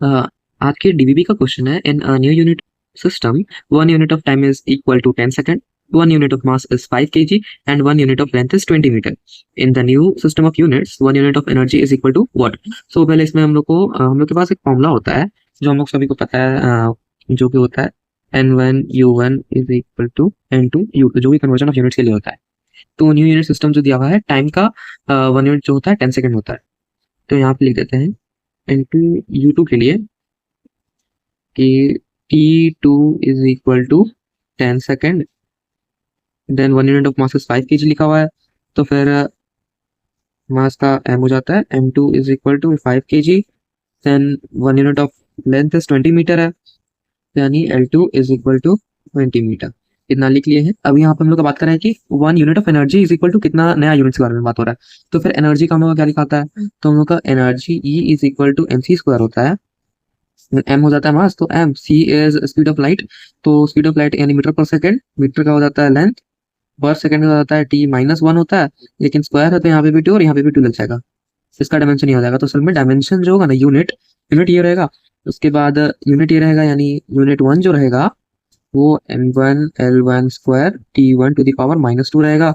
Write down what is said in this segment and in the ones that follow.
आज के डीबीबी का क्वेश्चन है in new unit system 1 unit of time is equal to 10 second, 1 unit of mass is 5 kg and 1 unit of length is 20 meter. In the new system of units 1 unit of energy is equal to what? So पहले इसमें हम लोग के पास एक formula होता है जो हम लोग सभी को पता है, जो कि होता है n1 u1 is equal to n2 u2, जो भी कन्वर्जन ऑफ यूनिट्स के लिए होता है। तो न्यू यूनिट सिस्टम जो दिया हुआ है टाइम का 1 यूनिट जो होता है 10 सेकेंड होता है। तो यहाँ पे लिख देते हैं n2 u2 के लिए कि T2 is equal to 10 second, then 1 unit of mass is 5 kg लिखा हुआ है, तो फिर मास का m हो जाता है m2 is equal to 5 kg, then 1 unit of length is 20 metre है, यानी L2 is equal to 20 metre. इतना लिख लिए हैं। अब यहाँ पे हम लोग का बात कर रहे हैं कि 1 unit of energy is equal to कितना नया यूनिट्स के बारे में बात हो रहा है। तो फिर एनर्जी का हम लोग का क्या लिखाता है, तो हम लोग का energy E is equal to mc square होता है, एम हो जाता है मास, तो M C is speed of light, तो स्पीड ऑफ लाइट यानी मीटर पर सेकंड, मीटर का हो जाता है लेंथ, पर सेकंड का हो जाता है टी -1 होता है, लेकिन स्क्वायर है तो यहाँ पे भी टू और यहाँ पे भी टू लग जाएगा, इसका डायमेंशन ये हो जाएगा। तो असल में डायमेंशन जो होगा ना, यूनिट यूनिट ये रहेगा, उसके बाद यूनिट ये रहेगा, यानी यूनिट 1 जो रहेगा वो m1 l1 square t1 to the power -2 रहेगा,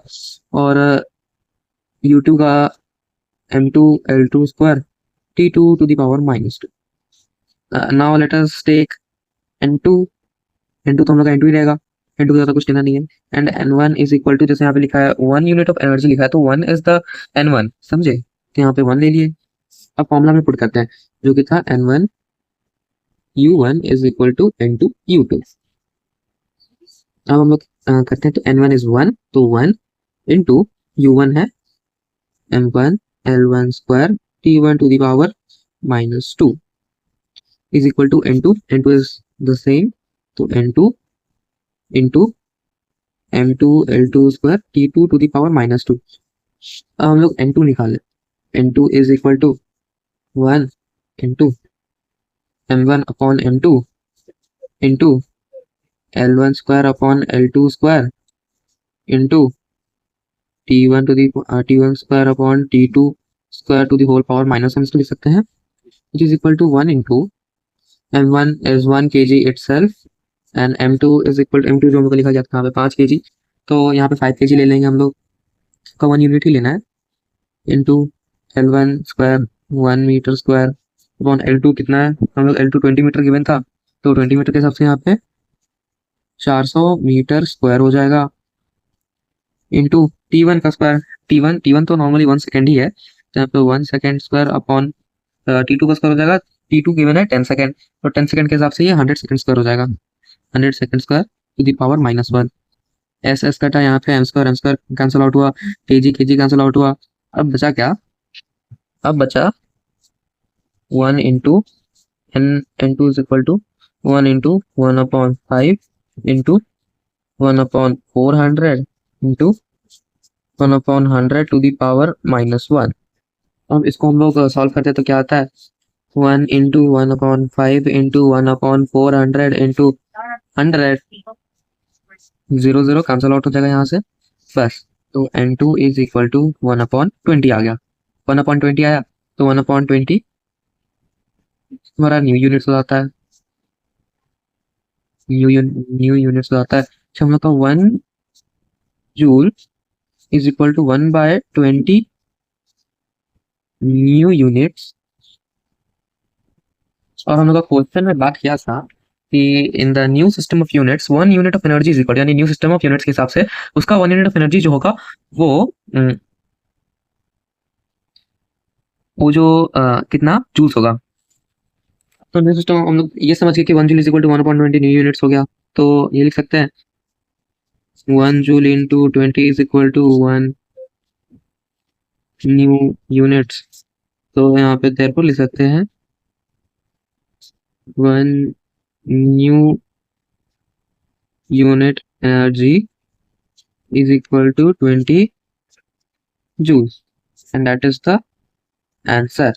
और u2 का m2 l2 square t2 to the power -2। Now let us take n2, n2 तो हम लोग का n2 ही रहेगा, n2 ज़्यादा कुछ लेना नहीं है, and n1 is equal to, जैसे यहाँ पे लिखा है 1 unit ऑफ एनर्जी लिखा है, तो 1 इज द n1, समझे, तो यहाँ पे 1 ले लिए। अब फॉर्मूला में पुट करते हैं, जो कि था n1 u1 is equal to n2 u2। अब हम लोग करते हैं, तो n1 इज 1, तो 1 इंटू u1 है m1 l1 square t1 to the power -2 is equal to n2, n2 is the same, तो n2 into m2 l2 square t2 to the power -2। अब हम लोग n2 निकाल लें, n2 is equal to 1 into m1 upon m2 into l1 square upon l2 square into t1 square upon t2 square to the whole power -1, इसको लिख सकते हैं, which is equal to 1 into m1 is 1 kg itself and m2 is equal to, m2 जो हम लोग को लिखा जाता है यहाँ पे 5 kg, तो यहाँ पे 5 kg ले लेंगे हम लोग, का 1 यूनिट ही लेना है, into l1 square 1 metre square upon l2 कितना है, हम लोग l2 20 मीटर गिवन था, तो 20 मीटर के हिसाब से यहाँ पे 400 मीटर स्क्वायर हो जाएगा, इंटू t1 का स्क्वायर, t1 तो नॉर्मली 1 सेकेंड ही है, तो यहाँ पे 1 सेकेंड स्क्वायर अपॉन t2 का स्क्वायर हो जाएगा, t2 गिवन है 10 सेकेंड, तो 10 सेकेंड के हिसाब से ये 100 सेकेंड स्क्वायर हो जाएगा, 100 second square to the power -1। S S कटा, यहाँ पे एम स्क्वायर कैंसिल आउट हुआ, के जी कैंसिल आउट हुआ, अब बचा क्या, अब बचा 1 into n2 is equal to 1 into 1/5 into 1/400 into 1/100 to the power -1। अब इसको हम लोग सॉल्व करते हैं तो क्या आता है, 1 into 1/5 into 1/400 into 100, 0 0 cancel out हो जाएगा यहाँ से, बस, तो n2 इज इक्वल टू 1/20 आ गया, 1/20 आया, तो 1/20 हमारा न्यू यूनिट्स हो जाता है, न्यू यूनिट्स हो जाता है। अच्छा, हम लोग का 1 joule is equal to 1/20 new units, और हम लोग का क्वेश्चन में बात किया था कि in the new system of units 1 unit of energy is equal, यानी न्यू सिस्टम ऑफ यूनिट्स के हिसाब से उसका 1 यूनिट ऑफ एनर्जी जो होगा वो जो कितना जूल्स होगा। तो न्यू सिस्टम हम लोग ये समझ गए कि 1 joule is equal to 1/20 new units हो गया, तो ये लिख सकते हैं 1 joule into 20 is equal to 1 new units, तो यहाँ पे देयरफॉर लिख सकते हैं 1 new unit energy is equal to 20 joules, and that is the answer.